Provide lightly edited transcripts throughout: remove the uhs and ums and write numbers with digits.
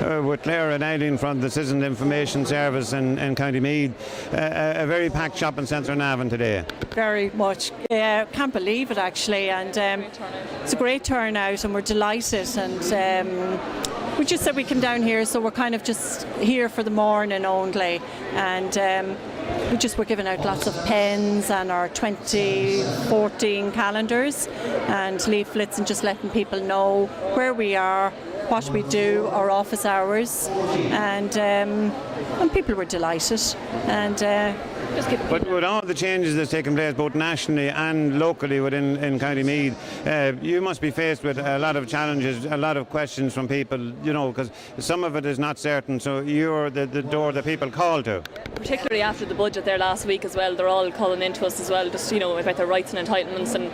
with Claire and Eileen from the Citizen Information Service in County Meath. A very packed shopping centre in Navan today. Very much. Can't believe it actually, and it's a great turnout and we're delighted, and we just said we come down here, so we're kind of just here for the morning only, and we're giving out lots of pens and our 2014 calendars and leaflets, and just letting people know where we are, what we do, our office hours, and people were delighted, and but with all the changes that's taken place both nationally and locally within County Meath, you must be faced with a lot of challenges, a lot of questions from people, you know, because some of it is not certain, so you're the door that people call to. Particularly after the budget there last week as well, they're all calling into us as well, just, you know, about their rights and entitlements, and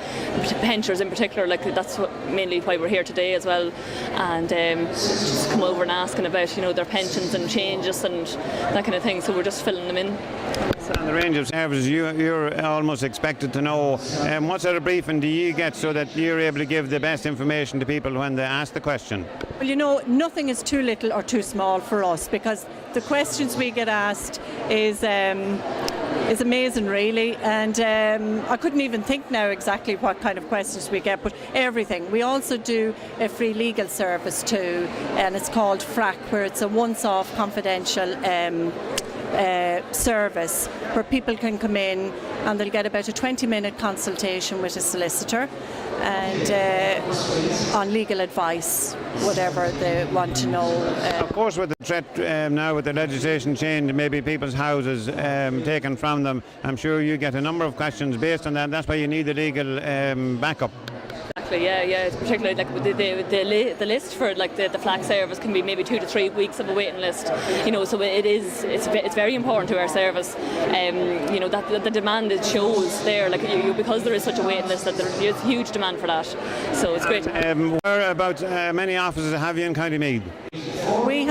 pensioners in particular, like that's mainly why we're here today as well, and just come over and asking about, you know, their pensions and changes and that kind of thing, so we're just filling them in. On the range of services, you're almost expected to know what sort of briefing do you get so that you're able to give the best information to people when they ask the question? Well, you know, nothing is too little or too small for us, because the questions we get asked is amazing really, and I couldn't even think now exactly what kind of questions we get, but everything. We also do a free legal service too, and it's called FRAC, where it's a once-off confidential service where people can come in and they'll get about a 20-minute consultation with a solicitor and on legal advice, whatever they want to know. Of course, with the threat now with the legislation change, maybe people's houses taken from them, I'm sure you get a number of questions based on that. That's why you need the legal backup. Exactly, yeah. It's particularly like the list for like the FLAC service can be maybe 2 to 3 weeks of a waiting list. You know, so it's very important to our service. You know, that the demand it shows there, like because there is such a waiting list, that there is huge demand for that. So it's great. Whereabouts many offices have you in County Meath? We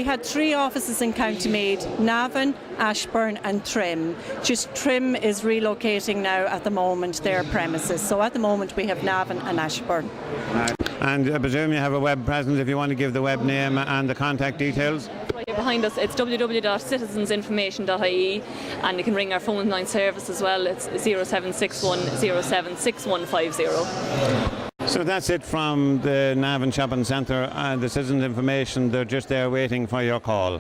had 3 offices in County Meath: Navan, Ashbourne and Trim. Just Trim is relocating now at the moment their premises. So at the moment we have Navan and Ashbourne. And I presume you have a web presence if you want to give the web name and the contact details. Behind us, it's www.citizensinformation.ie, and you can ring our phone line service as well. It's 0761 076150. So that's it from the Navan Shopping Centre and the Citizens Information. They're just there waiting for your call.